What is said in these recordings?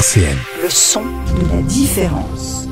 RCN. Le son de la différence.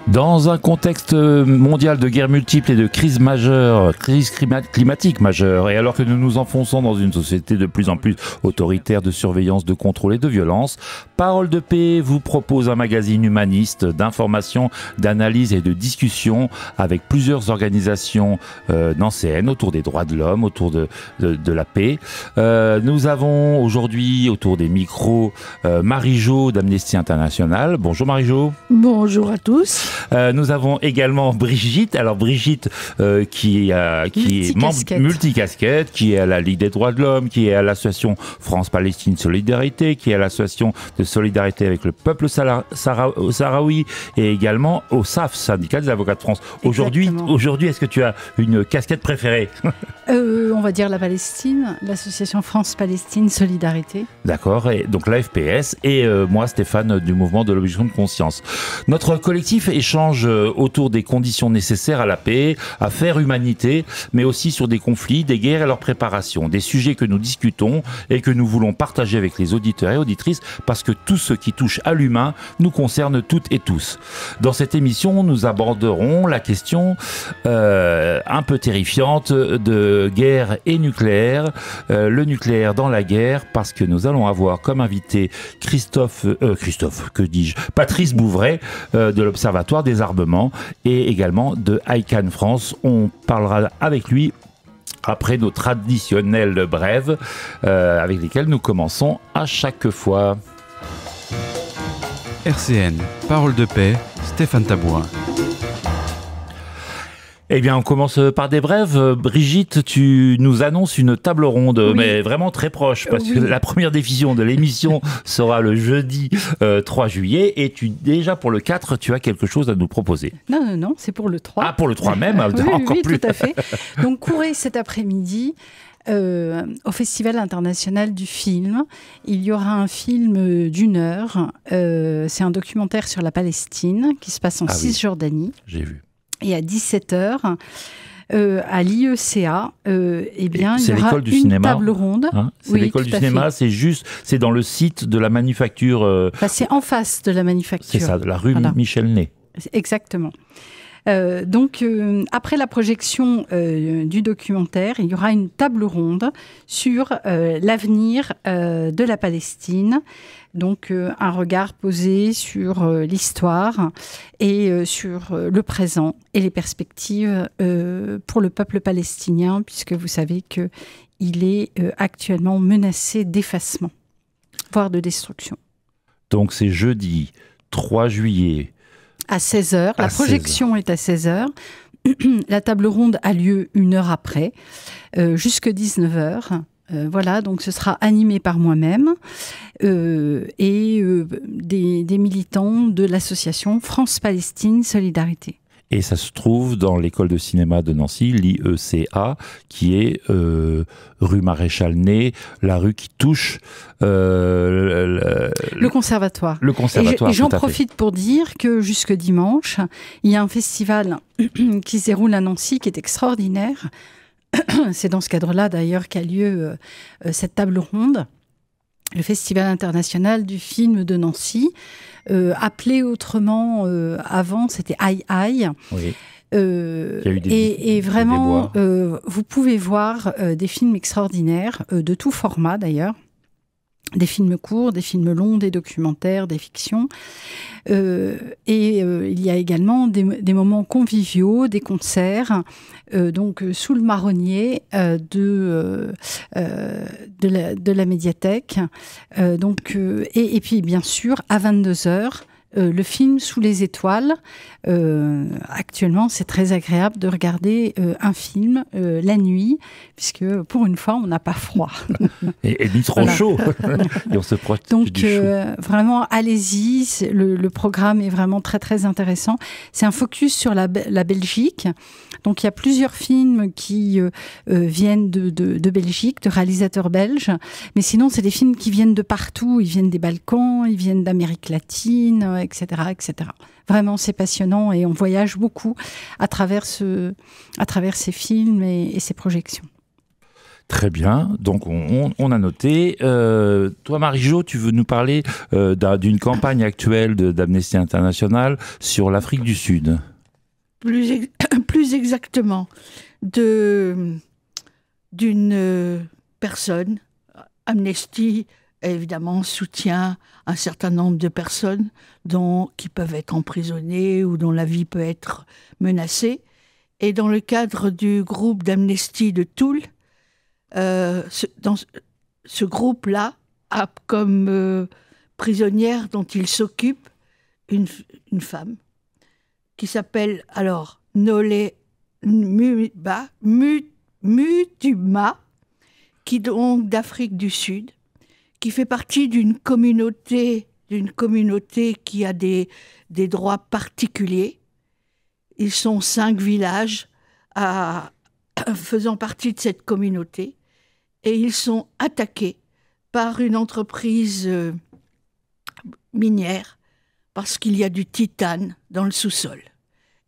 Dans un contexte mondial de guerre multiple et de crise majeure, crise climatique majeure, et alors que nous nous enfonçons dans une société de plus en plus autoritaire de surveillance, de contrôle et de violence, Parole de paix vous propose un magazine humaniste d'information, d'analyse et de discussion avec plusieurs organisations nancéennes autour des droits de l'homme, autour de la paix. Nous avons aujourd'hui autour des micros Marie-Jo d'Amnesty International. Bonjour Marie-Jo. Bonjour à tous. Nous avons également Brigitte. Alors Brigitte qui est membre multicasquette, qui est à la Ligue des droits de l'homme, qui est à l'association France-Palestine Solidarité, qui est à l'association de solidarité avec le peuple sahraoui et également au SAF, Syndicat des avocats de France. Aujourd'hui, est-ce que tu as une casquette préférée? On va dire la Palestine, l'association France-Palestine Solidarité. D'accord, et donc la FPS et moi Stéphane du mouvement de l'objection de conscience. Notre collectif échange autour des conditions nécessaires à la paix, à faire humanité, mais aussi sur des conflits, des guerres et leur préparation. Des sujets que nous discutons et que nous voulons partager avec les auditeurs et auditrices parce que tout ce qui touche à l'humain nous concerne toutes et tous. Dans cette émission, nous aborderons la question un peu terrifiante de guerre et nucléaire, le nucléaire dans la guerre, parce que nous allons avoir comme invité Patrice Bouvray de l'Observatoire des armements et également de ICANN France. On parlera avec lui après nos traditionnelles brèves avec lesquelles nous commençons à chaque fois. RCN, Parole de paix, Stéphane Tabourin. Eh bien, on commence par des brèves. Brigitte, tu nous annonces une table ronde, oui, mais vraiment très proche, parce que la première diffusion de l'émission sera le jeudi 3 juillet, et déjà pour le 4, tu as quelque chose à nous proposer. Non, c'est pour le 3. Ah, pour le 3 même Oui, plus. Tout à fait. Donc, courez cet après-midi au Festival international du film. Il y aura un film d'1 heure. C'est un documentaire sur la Palestine qui se passe en Cisjordanie. J'ai vu. Et à 17h, à l'IECA, il y aura une table ronde. Hein, c'est l'école du cinéma, c'est dans le site de la manufacture. C'est en face de la manufacture. C'est ça, la rue Michel Ney. Exactement. Donc, après la projection du documentaire, il y aura une table ronde sur l'avenir de la Palestine. Donc, un regard posé sur l'histoire et sur le présent et les perspectives pour le peuple palestinien, puisque vous savez qu'il est actuellement menacé d'effacement, voire de destruction. Donc, c'est jeudi 3 juillet. À 16h. La projection est à 16h. La table ronde a lieu 1 heure après, jusqu'à 19h. Voilà, donc ce sera animé par moi-même et des militants de l'association France-Palestine Solidarité. Et ça se trouve dans l'école de cinéma de Nancy, l'IECA, qui est rue Maréchal Ney, la rue qui touche le conservatoire. Le conservatoire. Et j'en profite pour dire que jusque dimanche, il y a un festival qui se déroule à Nancy qui est extraordinaire. C'est dans ce cadre-là d'ailleurs qu'a lieu cette table ronde. Le Festival international du film de Nancy, appelé autrement avant, c'était Aïe. Oui. Et vraiment, vous pouvez voir des films extraordinaires, de tout format d'ailleurs. Des films courts, des films longs, des documentaires, des fictions. Il y a également des moments conviviaux, des concerts, donc sous le marronnier de la médiathèque. Et puis, bien sûr, à 22h, le film Sous les étoiles. Actuellement, c'est très agréable de regarder un film la nuit, puisque pour une fois, on n'a pas froid. Et ni trop chaud. Et on se protège Donc, du chaud. vraiment, allez-y. Le programme est vraiment très, très intéressant. C'est un focus sur la Belgique. Donc, il y a plusieurs films qui viennent de Belgique, de réalisateurs belges. Mais sinon, c'est des films qui viennent de partout. Ils viennent des Balkans, ils viennent d'Amérique latine, etc., etc. Vraiment, c'est passionnant et on voyage beaucoup à travers ces films et ces projections. Très bien, donc on a noté. Toi, Marie-Jo, tu veux nous parler d'une campagne actuelle d'Amnesty International sur l'Afrique du Sud. Plus exactement, d'une personne. Amnesty, évidemment, soutient un certain nombre de personnes qui peuvent être emprisonnées ou dont la vie peut être menacée. Et dans le cadre du groupe d'Amnesty de Toul, ce groupe-là a comme prisonnière dont il s'occupe une femme qui s'appelle alors Nolé Mutuma, qui donc d'Afrique du Sud, qui fait partie d'une communauté qui a des droits particuliers. Ils sont 5 villages faisant partie de cette communauté et ils sont attaqués par une entreprise minière parce qu'il y a du titane dans le sous-sol.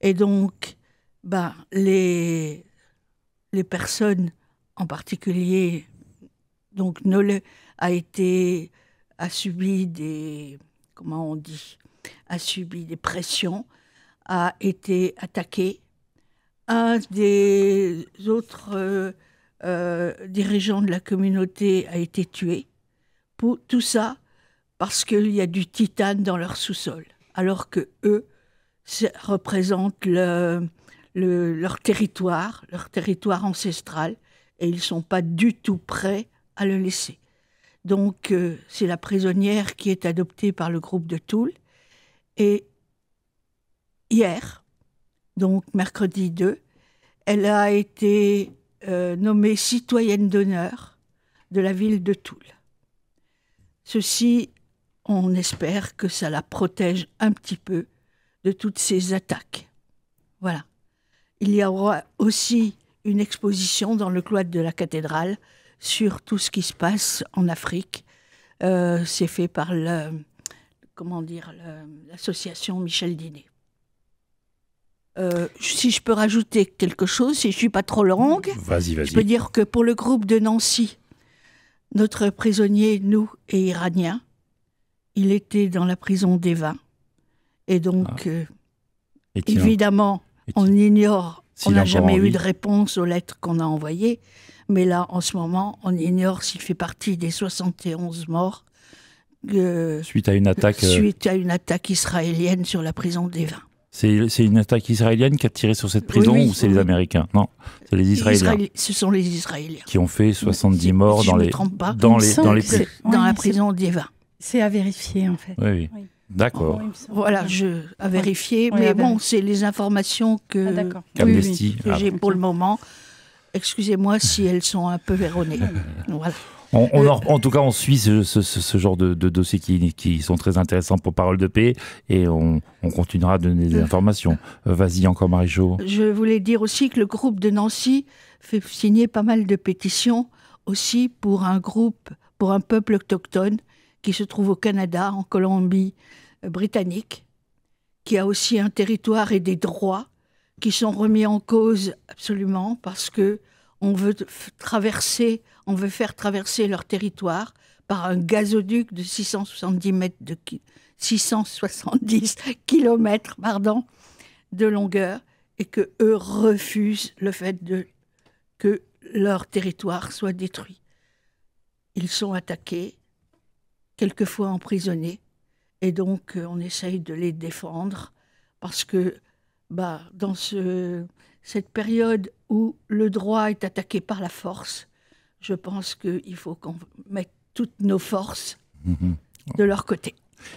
Et donc, les personnes, en particulier, donc Nolé a subi des pressions, a été attaqué. Un des autres dirigeants de la communauté a été tué. Tout ça parce qu'il y a du titane dans leur sous-sol, alors que eux représentent leur territoire ancestral, et ils ne sont pas du tout prêts à le laisser. Donc, c'est la prisonnière qui est adoptée par le groupe de Toul. Et hier, donc mercredi 2, elle a été nommée citoyenne d'honneur de la ville de Toul. Ceci, on espère que ça la protège un petit peu de toutes ces attaques. Voilà. Il y aura aussi une exposition dans le cloître de la cathédrale sur tout ce qui se passe en Afrique. C'est fait par l'association Michel Diné. Si je peux rajouter quelque chose, si je ne suis pas trop longue, Vas-y. je peux dire que pour le groupe de Nancy, notre prisonnier, nous, est iranien. Il était dans la prison d'Evin. Et donc, évidemment, on ignore, on n'a jamais eu de réponse aux lettres qu'on a envoyées. Mais là, en ce moment, on ignore s'il fait partie des 71 morts suite à une attaque israélienne sur la prison d'Evin. C'est une attaque israélienne qui a tiré sur cette prison, ou c'est les Américains? Non, c'est les Israéliens. Ce sont les Israéliens. Qui ont fait 70 morts dans la prison d'Evin. C'est à vérifier, en fait. Oui. D'accord. Voilà, à vérifier. Mais bon, c'est les informations que j'ai pour le moment. Excusez-moi si elles sont un peu erronées. Voilà. En tout cas, on suit ce genre de dossiers qui sont très intéressants pour Parole de Paix, et on continuera à donner des informations. Vas-y encore, Marie-Jo. Je voulais dire aussi que le groupe de Nancy fait signer pas mal de pétitions aussi pour un peuple autochtone qui se trouve au Canada, en Colombie-Britannique, qui a aussi un territoire et des droits qui sont remis en cause absolument parce que on veut faire traverser leur territoire par un gazoduc de 670 kilomètres de longueur, et que eux refusent le fait que leur territoire soit détruit. Ils sont attaqués, quelquefois emprisonnés, et donc on essaye de les défendre parce que dans cette période où le droit est attaqué par la force, je pense qu'il faut qu'on mette toutes nos forces de leur côté.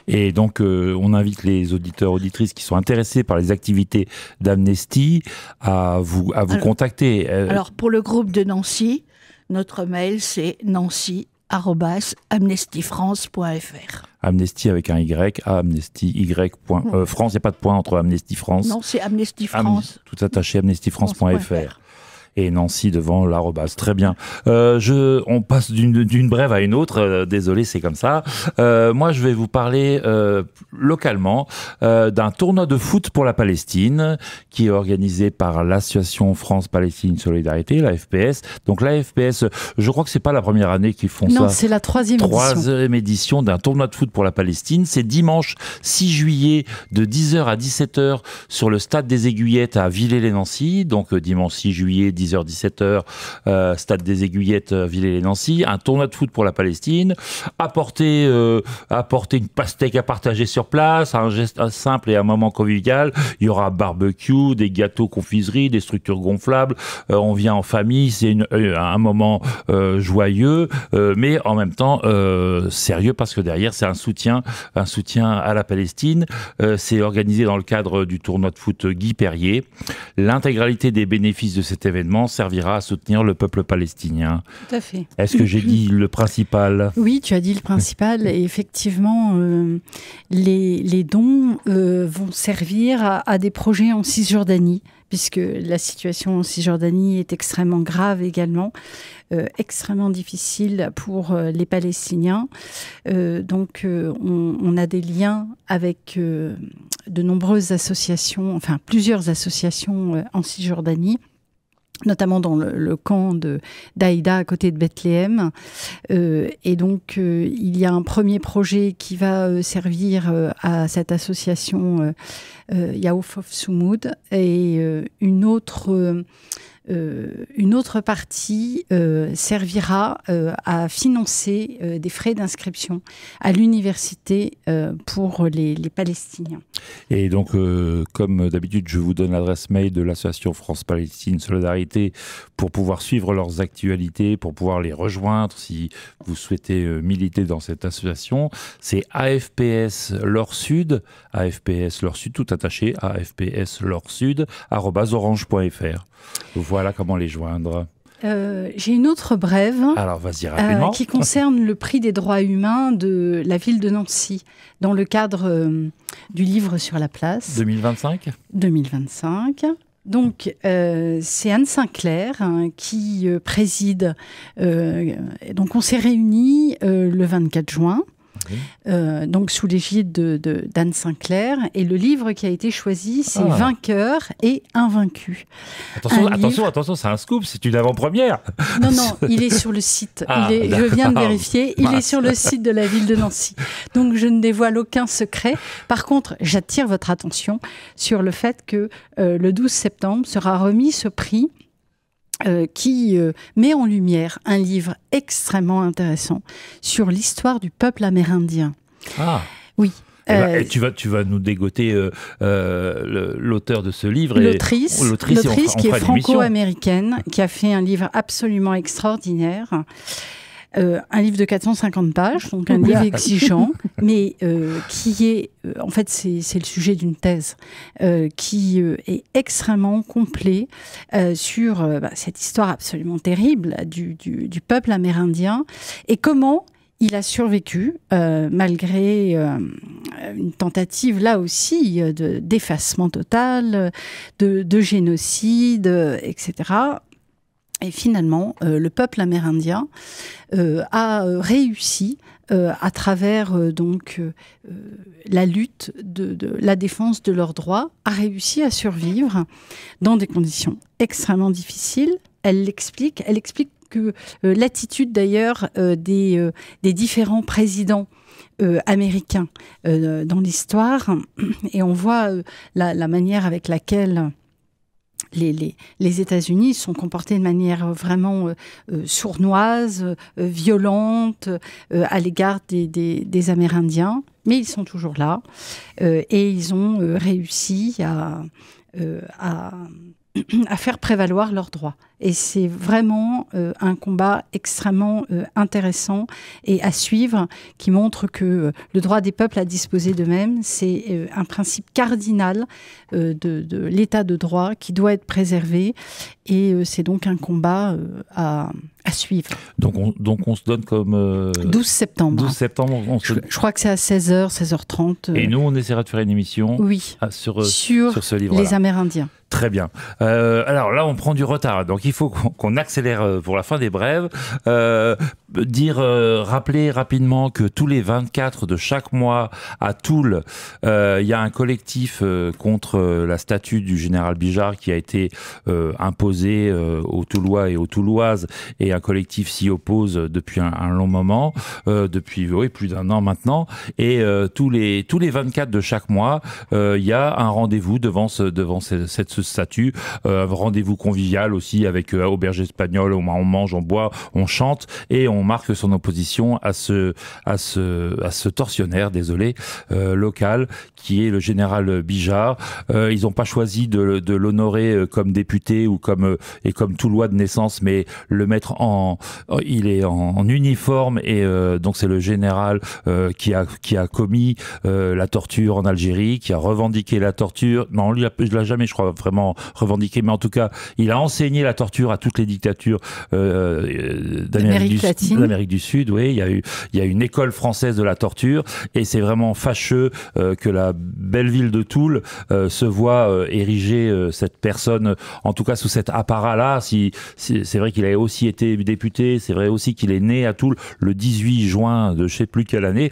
Et donc, on invite les auditeurs, auditrices qui sont intéressés par les activités d'Amnesty à vous contacter. Alors, pour le groupe de Nancy, notre mail, c'est nancy@amnestyfrance.fr. Amnesty avec un Y, amnesty.y.france. Il n'y a pas de point entre Amnesty France. Non, c'est Amnesty France. Tout attaché, amnestyfrance.fr. Et Nancy devant l'arrobase. Très bien. On passe d'une brève à une autre. Désolé, c'est comme ça. Moi, je vais vous parler localement d'un tournoi de foot pour la Palestine qui est organisé par l'association France-Palestine Solidarité, la FPS. Donc la FPS, je crois que c'est pas la première année qu'ils font ça. Non, c'est la troisième édition d'un tournoi de foot pour la Palestine. C'est dimanche 6 juillet de 10h à 17h sur le stade des Aiguillettes à Villers-lès-Nancy. Donc dimanche 6 juillet, 10h-17h, stade des Aiguillettes, Villers-lès-Nancy, un tournoi de foot pour la Palestine, apporter une pastèque à partager sur place, un geste simple et un moment convivial. Il y aura barbecue, des gâteaux confiserie, des structures gonflables, on vient en famille, c'est un moment joyeux, mais en même temps sérieux parce que derrière c'est un soutien à la Palestine. C'est organisé dans le cadre du tournoi de foot Guy Perrier. L'intégralité des bénéfices de cet événement servira à soutenir le peuple palestinien. Tout à fait. Est-ce que j'ai dit le principal ? Oui, tu as dit le principal. Et effectivement, les dons vont servir à des projets en Cisjordanie, puisque la situation en Cisjordanie est extrêmement grave également, extrêmement difficile pour les Palestiniens. Donc, on a des liens avec de nombreuses associations, enfin plusieurs associations en Cisjordanie, notamment dans le camp d'Aïda à côté de Bethléem. Et donc, il y a un premier projet qui va servir à cette association Yaouf of Soumoud et une autre partie servira à financer des frais d'inscription à l'université pour les Palestiniens. Et donc, comme d'habitude, je vous donne l'adresse mail de l'association France-Palestine Solidarité pour pouvoir suivre leurs actualités, pour pouvoir les rejoindre si vous souhaitez militer dans cette association. C'est AFPS Lor Sud, tout attaché, afpslor-sud@orange.fr. Voilà comment les joindre. J'ai une autre brève. Alors, vas-y rapidement. Qui concerne le prix des droits humains de la ville de Nancy, dans le cadre du livre sur la place. 2025 ? 2025. Donc, c'est Anne Sinclair qui préside. Donc, on s'est réunis le 24 juin. Donc sous l'égide d'Anne Sinclair, et le livre qui a été choisi, c'est Vainqueurs et Invaincus. Attention, c'est un scoop, c'est une avant-première. Non, il est sur le site. Je viens de vérifier, il est sur le site de la ville de Nancy. Donc je ne dévoile aucun secret. Par contre, j'attire votre attention sur le fait que le 12 septembre sera remis ce prix qui met en lumière un livre extrêmement intéressant sur l'histoire du peuple amérindien. Ah oui. Et tu vas nous dégoter l'auteur de ce livre. L'autrice qui est franco-américaine, qui a fait un livre absolument extraordinaire. Un livre de 450 pages, donc un livre exigeant, mais qui est, en fait, c'est le sujet d'une thèse, qui est extrêmement complet sur cette histoire absolument terrible du peuple amérindien et comment il a survécu malgré une tentative, là aussi, d'effacement total, de génocide, etc. Et finalement, le peuple amérindien a réussi, à travers la lutte de la défense de leurs droits, a réussi à survivre dans des conditions extrêmement difficiles. Elle explique que l'attitude d'ailleurs des différents présidents américains dans l'histoire, et on voit la manière avec laquelle les États-Unis sont comportés de manière vraiment sournoise, violente à l'égard des Amérindiens, mais ils sont toujours là et ils ont réussi à faire prévaloir leurs droits. Et c'est vraiment un combat extrêmement intéressant et à suivre, qui montre que le droit des peuples à disposer d'eux-mêmes, c'est un principe cardinal de l'état de droit qui doit être préservé. Et c'est donc un combat à suivre. Donc on se donne comme... 12 septembre. 12 septembre. Je crois que c'est à 16h, 16h30. Et nous, on essaiera de faire une émission sur ce livre. Les Amérindiens. Très bien. Alors là, on prend du retard, donc il faut qu'on accélère pour la fin des brèves. Rappeler rapidement que tous les 24 de chaque mois à Toul, il y a un collectif contre la statue du général Bijard qui a été imposée aux Toulois et aux Touloises, et un collectif s'y oppose depuis un long moment, depuis plus d'1 an maintenant. Et tous les 24 de chaque mois, il y a un rendez-vous devant cette statue, rendez-vous convivial aussi avec auberge espagnole, on mange, on boit, on chante et on marque son opposition à ce tortionnaire, local, qui est le général Bijard. Ils n'ont pas choisi de l'honorer comme député ou comme Toulois de naissance, mais le mettre il est en uniforme, et donc c'est le général qui a commis la torture en Algérie, qui a revendiqué la torture. Non, il l'a jamais, je crois, vraiment revendiqué, mais en tout cas, il a enseigné la torture à toutes les dictatures d'Amérique du Sud. Oui, il y a une école française de la torture, et c'est vraiment fâcheux que la belle ville de Toul se voit ériger cette personne, en tout cas sous cet apparat-là. C'est vrai qu'il a aussi été député, c'est vrai aussi qu'il est né à Toul le 18 juin de je sais plus quelle année.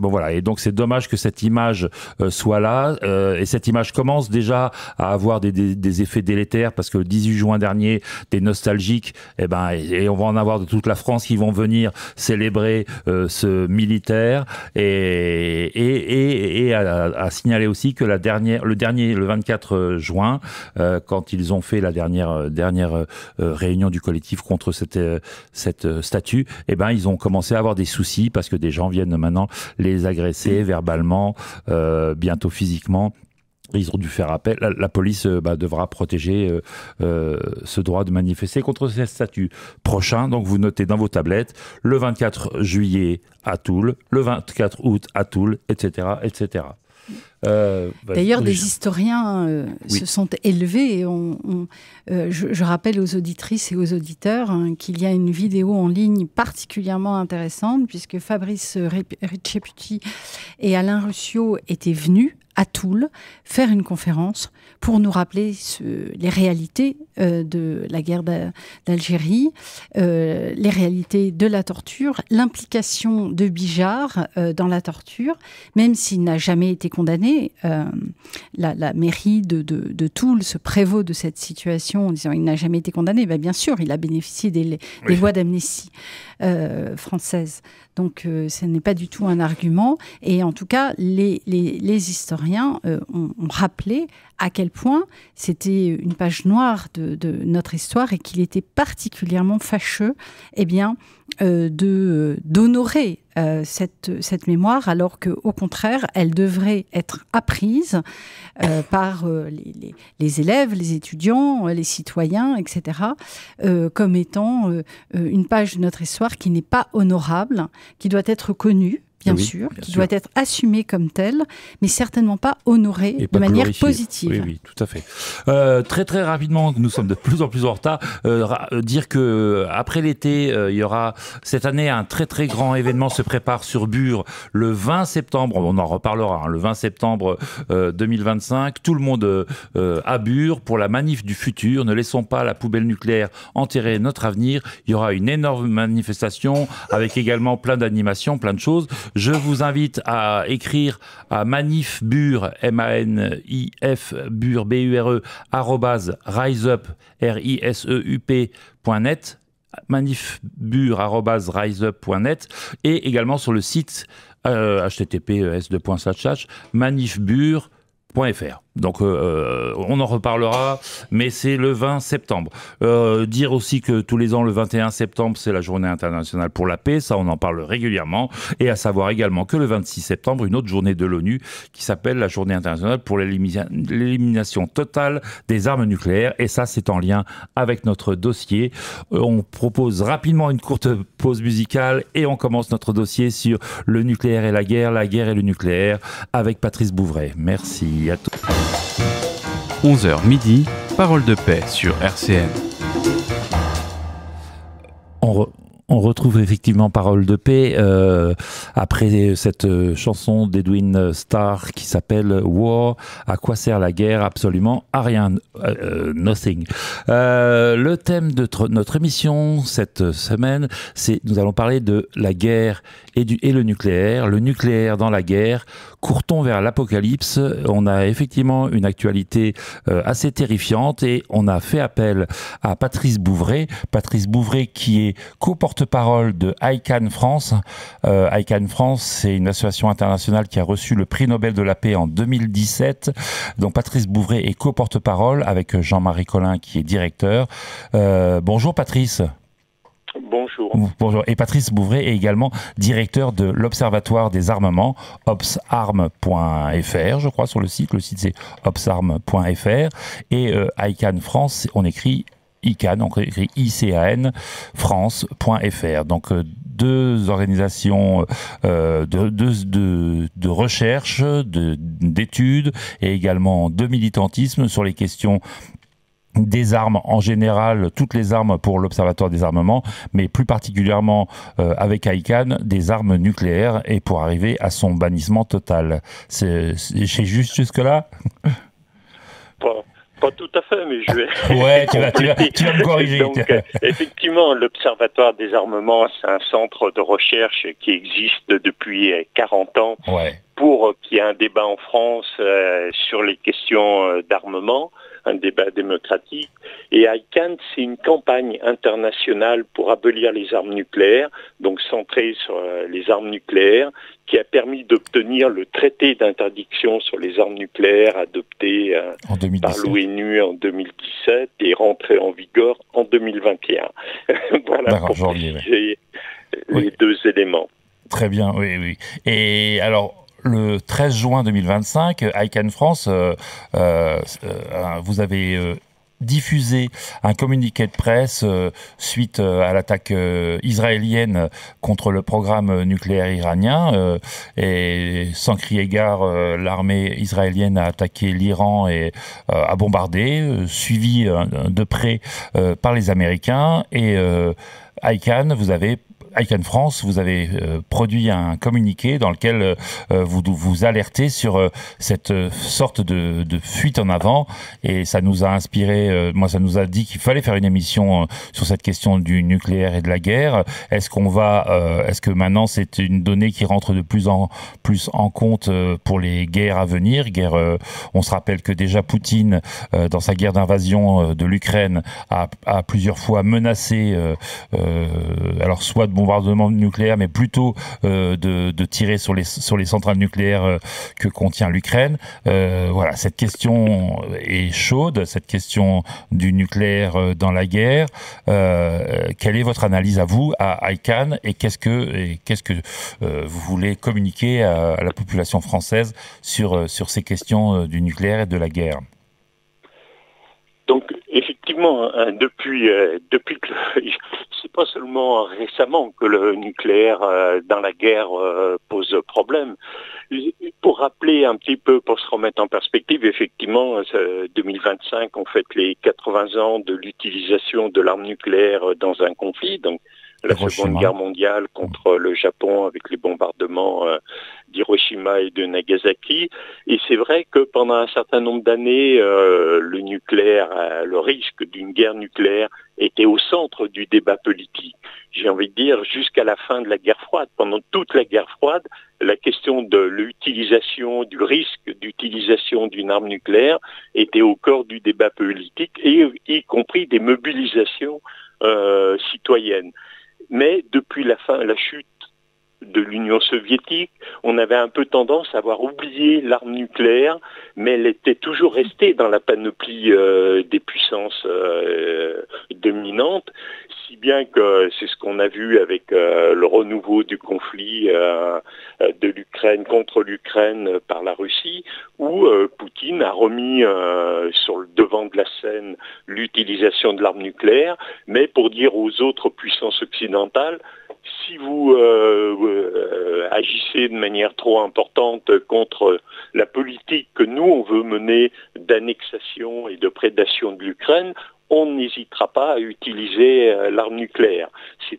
Voilà. Et donc c'est dommage que cette image soit là. Et cette image commence déjà à avoir des effets délétères, parce que le 18 juin dernier, des nostalgiques, et on va en avoir de toute la France qui vont venir célébrer ce militaire, et à signaler aussi que le 24 juin, quand ils ont fait la dernière réunion du collectif contre cette statue, ils ont commencé à avoir des soucis, parce que des gens viennent maintenant les agresser verbalement, bientôt physiquement. Ils ont dû faire appel. La police devra protéger ce droit de manifester contre cette statue. Prochain, donc vous notez dans vos tablettes, le 24 juillet à Toul, le 24 août à Toul, etc., etc. D'ailleurs, des historiens se sont élevés. Je rappelle aux auditrices et aux auditeurs qu'il y a une vidéo en ligne particulièrement intéressante, puisque Fabrice Ricciaputi et Alain Ruscio étaient venus à Toul faire une conférence pour nous rappeler les réalités de la guerre d'Algérie, les réalités de la torture, l'implication de Bijard dans la torture, même s'il n'a jamais été condamné. La mairie de Toul se prévaut de cette situation en disant qu'il n'a jamais été condamné. Bien sûr, il a bénéficié des lois d'amnistie françaises. Donc, ce n'est pas du tout un argument. Et en tout cas, les historiens ont rappelé à quel point c'était une page noire de notre histoire, et qu'il était particulièrement fâcheux d'honorer cette mémoire, alors qu'au contraire, elle devrait être apprise par les élèves, les étudiants, les citoyens, etc., comme étant une page de notre histoire qui n'est pas honorable, qui doit être connue, bien sûr, qui doit être assumée comme telle, mais certainement pas honorée de manière positive. Oui, tout à fait. Très très rapidement, nous sommes de plus en plus en retard. Dire que après l'été, il y aura cette année un très très grand événement se prépare sur Bure le 20 septembre. On en reparlera. Le 20 septembre 2025, tout le monde à Bure pour la manif du futur. Ne laissons pas la poubelle nucléaire enterrer notre avenir. Il y aura une énorme manifestation avec également plein d'animations, plein de choses. Je vous invite à écrire à manifbure, M-A-N-I-F, bure, B-U-R-E, @riseup, RISEUP.net, manifbure@riseup.net, et également sur le site https://manifbure.fr. Donc on en reparlera, mais c'est le 20 septembre. Dire aussi que tous les ans, le 21 septembre, c'est la journée internationale pour la paix, ça on en parle régulièrement, et à savoir également que le 26 septembre, une autre journée de l'ONU qui s'appelle la journée internationale pour l'élimination totale des armes nucléaires, et ça c'est en lien avec notre dossier. On propose rapidement une courte pause musicale et on commence notre dossier sur le nucléaire et la guerre et le nucléaire avec Patrice Bouvray. Merci à tous. 11h midi, Parole de paix sur RCN. On retrouve effectivement Parole de paix après cette chanson d'Edwin Starr qui s'appelle War. À quoi sert la guerre? Absolument à rien. Nothing. Le thème de notre émission cette semaine, nous allons parler de la guerre et le nucléaire. Le nucléaire dans la guerre. Court-on vers l'apocalypse? On a effectivement une actualité assez terrifiante et on a fait appel à Patrice Bouvray. Patrice Bouvray qui est porte-parole de ICAN France. ICAN France, c'est une association internationale qui a reçu le prix Nobel de la paix en 2017. Donc Patrice Bouvray est co-porte-parole avec Jean-Marie Collin qui est directeur. Bonjour Patrice. Bonjour. Bonjour. Et Patrice Bouvray est également directeur de l'Observatoire des armements, opsarm.fr, je crois, sur le site. Le site, c'est opsarm.fr. Et ICAN France, on écrit ICAN, on écrit ICAN, France.fr. Donc, deux organisations de recherche, d'études et également de militantisme sur les questions des armes en général, toutes les armes pour l'Observatoire des armements, mais plus particulièrement avec ICAN, des armes nucléaires et pour arriver à son bannissement total. C'est juste jusque-là? Pas tout à fait, mais je vais... Ouais, tu vas me corriger. Donc, effectivement, l'Observatoire des armements, c'est un centre de recherche qui existe depuis 40 ans pour qu'il y ait un débat en France sur les questions d'armement, un débat démocratique. Et ICAN, c'est une campagne internationale pour abolir les armes nucléaires, donc centrée sur les armes nucléaires, qui a permis d'obtenir le traité d'interdiction sur les armes nucléaires adopté par l'ONU en 2017 et rentré en vigueur en 2021. Voilà pour préciser les deux éléments. Très bien, oui. Et alors, le 13 juin 2025, ICAN France, vous avez diffusé un communiqué de presse suite à l'attaque israélienne contre le programme nucléaire iranien. Et sans crier gare, l'armée israélienne a attaqué l'Iran et a bombardé, suivi de près par les Américains. Et ICAN France, vous avez produit un communiqué dans lequel vous alertez sur cette sorte de fuite en avant, et ça nous a inspiré, ça nous a dit qu'il fallait faire une émission sur cette question du nucléaire et de la guerre. Est-ce que maintenant c'est une donnée qui rentre de plus en compte pour les guerres à venir? On se rappelle que déjà Poutine, dans sa guerre d'invasion de l'Ukraine, a plusieurs fois menacé, alors soit de bombardement nucléaire, mais plutôt de tirer sur les centrales nucléaires que contient l'Ukraine. Voilà, cette question est chaude, cette question du nucléaire dans la guerre. Quelle est votre analyse à vous, à ICAN, et qu'est-ce que vous voulez communiquer à la population française sur ces questions du nucléaire et de la guerre? Donc, effectivement, depuis que c'est pas seulement récemment que le nucléaire dans la guerre pose problème. Pour rappeler un petit peu, pour se remettre en perspective, effectivement, 2025, on fête les 80 ans de l'utilisation de l'arme nucléaire dans un conflit, donc la Seconde Guerre mondiale contre le Japon avec les bombardements d'Hiroshima et de Nagasaki. Et c'est vrai que pendant un certain nombre d'années, le nucléaire, le risque d'une guerre nucléaire était au centre du débat politique. J'ai envie de dire jusqu'à la fin de la guerre froide. Pendant toute la guerre froide, la question de l'utilisation, du risque d'utilisation d'une arme nucléaire était au cœur du débat politique, et y compris des mobilisations citoyennes. Mais depuis la chute de l'Union soviétique, on avait un peu tendance à avoir oublié l'arme nucléaire, mais elle était toujours restée dans la panoplie des puissances dominantes, si bien que c'est ce qu'on a vu avec le renouveau du conflit de l'Ukraine contre l'Ukraine par la Russie, où Poutine a remis sur le devant de la scène l'utilisation de l'arme nucléaire, mais pour dire aux autres puissances occidentales, si vous agissez de manière trop importante contre la politique que nous, on veut mener d'annexation et de prédation de l'Ukraine, on n'hésitera pas à utiliser l'arme nucléaire. C'est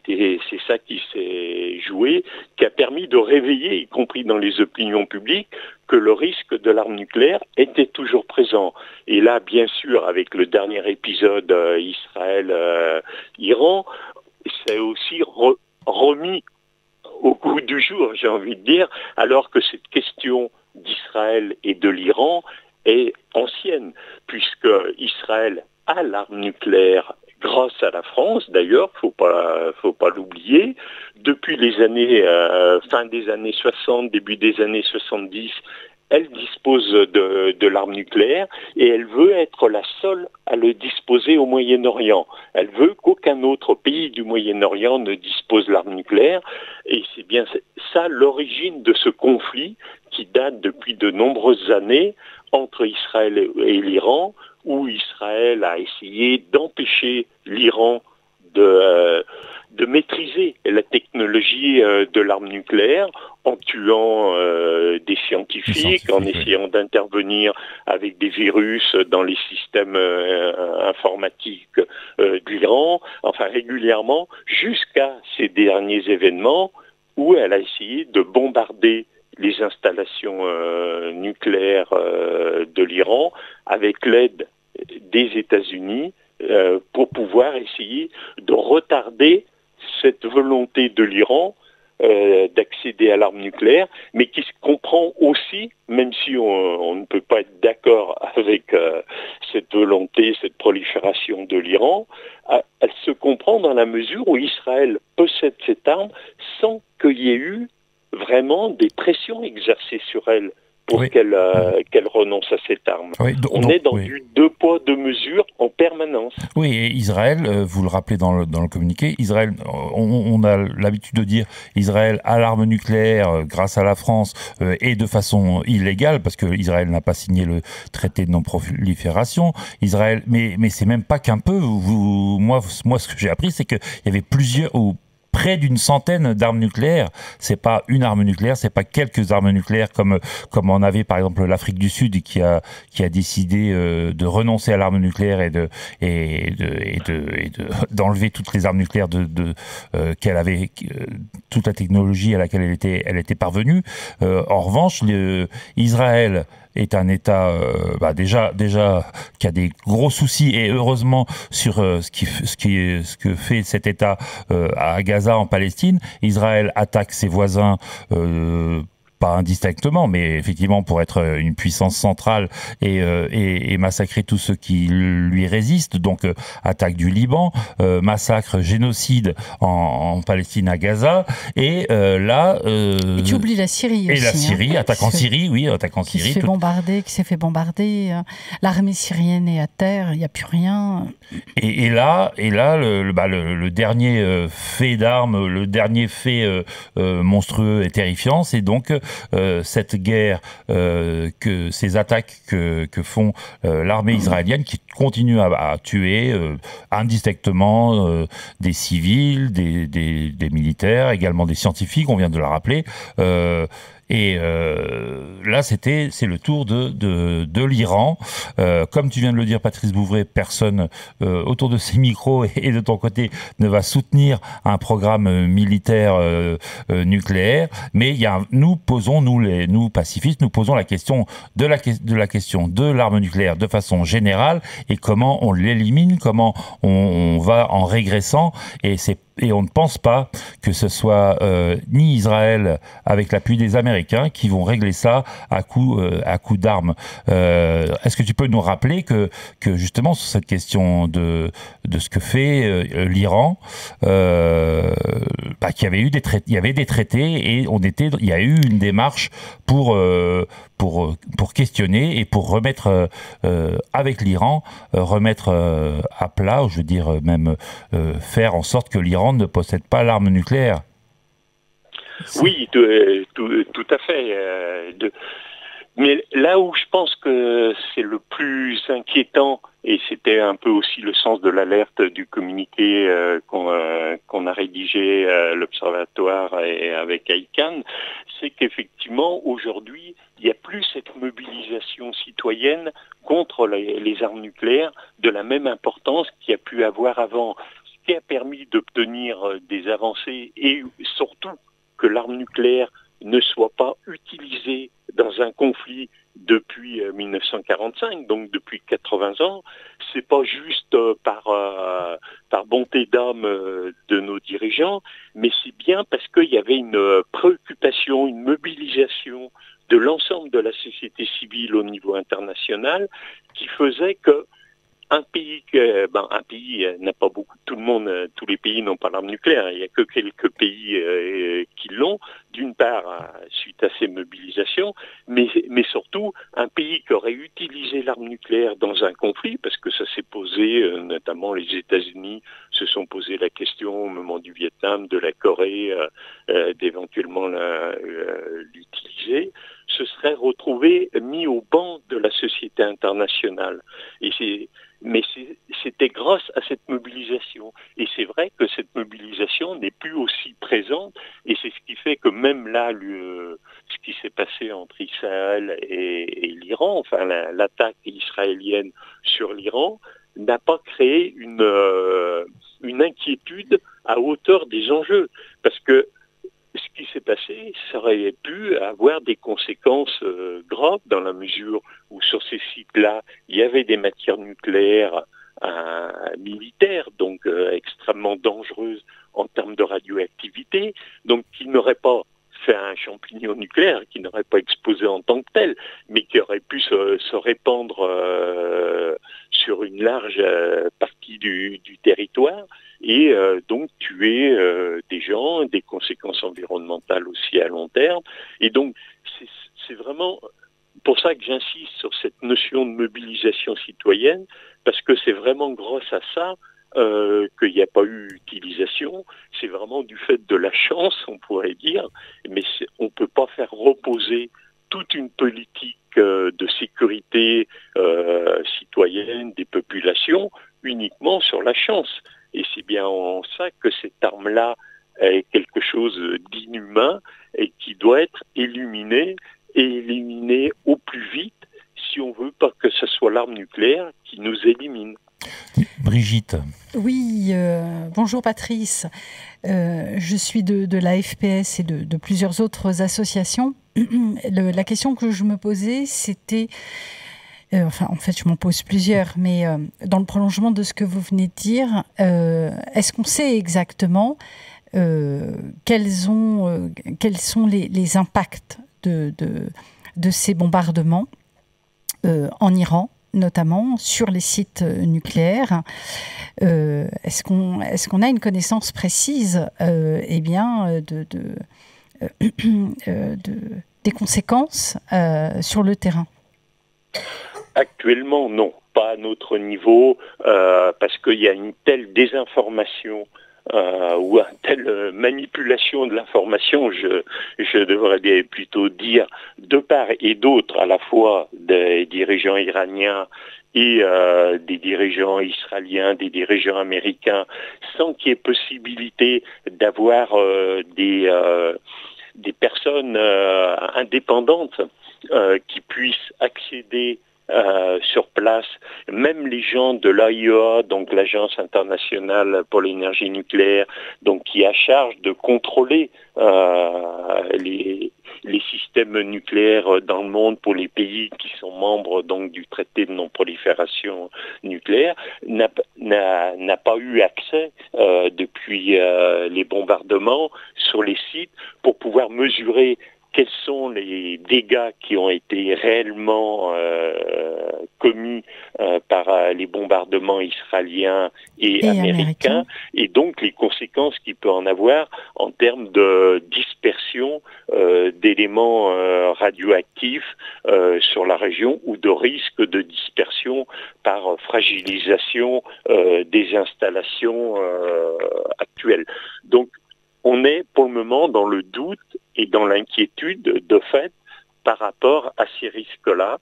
ça qui s'est joué, qui a permis de réveiller, y compris dans les opinions publiques, que le risque de l'arme nucléaire était toujours présent. Et là, bien sûr, avec le dernier épisode Israël-Iran, c'est aussi remis au goût du jour, j'ai envie de dire, alors que cette question d'Israël et de l'Iran est ancienne, puisque Israël a l'arme nucléaire grâce à la France, d'ailleurs, faut pas l'oublier. Depuis les années, fin des années 60, début des années 70, elle dispose de l'arme nucléaire et elle veut être la seule à le disposer au Moyen-Orient. Elle veut qu'aucun autre pays du Moyen-Orient ne dispose de l'arme nucléaire et c'est bien ça l'origine de ce conflit qui date depuis de nombreuses années entre Israël et l'Iran, où Israël a essayé d'empêcher l'Iran de maîtriser la technologie de l'arme nucléaire en tuant des scientifiques, en essayant d'intervenir avec des virus dans les systèmes informatiques de l'Iran, enfin régulièrement, jusqu'à ces derniers événements où elle a essayé de bombarder les installations nucléaires de l'Iran avec l'aide des États-Unis pour pouvoir essayer de retarder cette volonté de l'Iran d'accéder à l'arme nucléaire, mais qui se comprend aussi, même si on ne peut pas être d'accord avec cette volonté, cette prolifération de l'Iran, elle se comprend dans la mesure où Israël possède cette arme sans qu'il y ait eu vraiment des pressions exercées sur elle pour qu'elle renonce à cette arme. On est dans du deux poids, deux mesures en permanence. Oui, et Israël, vous le rappelez dans le communiqué, Israël, on a l'habitude de dire Israël a l'arme nucléaire grâce à la France et de façon illégale, parce que Israël n'a pas signé le traité de non-prolifération. Israël, mais c'est même pas qu'un peu. Moi, ce que j'ai appris, c'est qu'il y avait près d'une centaine d'armes nucléaires. C'est pas une arme nucléaire, c'est pas quelques armes nucléaires comme en avait par exemple l'Afrique du Sud qui a décidé de renoncer à l'arme nucléaire et d'enlever toutes les armes nucléaires qu'elle avait, toute la technologie à laquelle elle était parvenue. En revanche, Israël est un État déjà qui a des gros soucis, et heureusement sur ce que fait cet État à Gaza en Palestine. Israël attaque ses voisins pas indistinctement, mais effectivement pour être une puissance centrale et massacrer tous ceux qui lui résistent. Donc attaque du Liban, massacre, génocide en Palestine à Gaza, et là. Et tu oublies la Syrie et aussi. La Syrie, attaque en Syrie, oui, attaque en Syrie. Qui s'est fait bombarder. L'armée syrienne est à terre, il n'y a plus rien. Et là, le dernier fait d'armes, le dernier fait monstrueux et terrifiant, c'est donc cette guerre, ces attaques que font l'armée israélienne, qui continue à tuer indistinctement des civils, des militaires, également des scientifiques, on vient de le rappeler. Et là, c'est le tour de l'Iran. Comme tu viens de le dire, Patrice Bouvray, personne autour de ces micros et de ton côté ne va soutenir un programme militaire nucléaire. Mais nous pacifistes, nous posons la question de l'arme nucléaire de façon générale, et comment on l'élimine, comment on va en régressant. Et c'est et on ne pense pas que ce soit ni Israël avec l'appui des Américains qui vont régler ça à coup d'armes. Est-ce que tu peux nous rappeler que justement sur cette question de ce que fait l'Iran, qu'il y avait eu il y avait des traités et il y a eu une démarche pour questionner et pour remettre avec l'Iran à plat, ou je veux dire même faire en sorte que l'Iran ne possède pas l'arme nucléaire. Oui, tout à fait. Mais là où je pense que c'est le plus inquiétant, et c'était un peu aussi le sens de l'alerte du communiqué qu'on a rédigé l'Observatoire et avec ICANN, c'est qu'effectivement aujourd'hui il n'y a plus cette mobilisation citoyenne contre les armes nucléaires de la même importance qu'il y a pu avoir avant, ce qui a permis d'obtenir des avancées et surtout que l'arme nucléaire ne soit pas utilisée dans un conflit depuis 1945, donc depuis 80 ans. C'est pas juste par bonté d'âme de nos dirigeants, mais c'est bien parce qu'il y avait une préoccupation, une mobilisation de l'ensemble de la société civile au niveau international qui faisait que un pays n'a pas beaucoup, tous les pays n'ont pas l'arme nucléaire, il n'y a que quelques pays qui l'ont, d'une part suite à ces mobilisations, mais surtout un pays qui aurait utilisé l'arme nucléaire dans un conflit, parce que ça s'est posé, notamment les États-Unis se sont posé la question au moment du Vietnam, de la Corée, d'éventuellement l'utiliser, se serait retrouvé mis au banc de la société internationale. Mais c'était grâce à cette mobilisation. Et c'est vrai que cette mobilisation n'est plus aussi présente, et c'est ce qui fait que même là, ce qui s'est passé entre Israël et l'Iran, enfin l'attaque israélienne sur l'Iran, n'a pas créé une inquiétude à hauteur des enjeux. Parce que ce qui s'est passé, ça aurait pu avoir des conséquences graves dans la mesure où sur ces sites-là, il y avait des matières nucléaires militaires, donc extrêmement dangereuses en termes de radioactivité, donc qui n'auraient pas fait un champignon nucléaire, qui n'aurait pas explosé en tant que tel, mais qui aurait pu se répandre sur une large partie du territoire et donc tuer des gens, des conséquences environnementales aussi à long terme. Et donc c'est vraiment pour ça que j'insiste sur cette notion de mobilisation citoyenne, parce que c'est vraiment grâce à ça qu'il n'y a pas eu utilisation. C'est vraiment du fait de la chance, on pourrait dire, mais on ne peut pas faire reposer toute une politique de sécurité citoyenne des populations uniquement sur la chance. Et c'est bien en ça que cette arme-là est quelque chose d'inhumain et qui doit être éliminé au plus vite si on veut pas que ce soit l'arme nucléaire qui nous élimine. Brigitte. Oui, bonjour Patrice. Je suis de la FPS et de plusieurs autres associations. La question que je me posais, c'était... en fait, je m'en pose plusieurs, mais dans le prolongement de ce que vous venez de dire, est-ce qu'on sait exactement quels sont les impacts de ces bombardements en Iran, notamment sur les sites nucléaires? Est-ce qu'on a une connaissance précise des conséquences sur le terrain? Actuellement, non, pas à notre niveau, parce qu'il y a une telle désinformation ou une telle manipulation de l'information, je devrais plutôt dire, de part et d'autre, à la fois des dirigeants iraniens et des dirigeants israéliens, des dirigeants américains, sans qu'il y ait possibilité d'avoir des personnes indépendantes qui puissent accéder sur place, même les gens de l'AIEA, donc l'Agence internationale pour l'énergie nucléaire, donc qui a charge de contrôler les systèmes nucléaires dans le monde pour les pays qui sont membres donc du traité de non-prolifération nucléaire n'a pas eu accès depuis les bombardements sur les sites pour pouvoir mesurer quels sont les dégâts qui ont été réellement commis par les bombardements israéliens et américains, et donc les conséquences qu'il peut en avoir en termes de dispersion d'éléments radioactifs sur la région ou de risque de dispersion par fragilisation des installations actuelles. Donc, on est pour le moment dans le doute et dans l'inquiétude de fait par rapport à ces risques-là,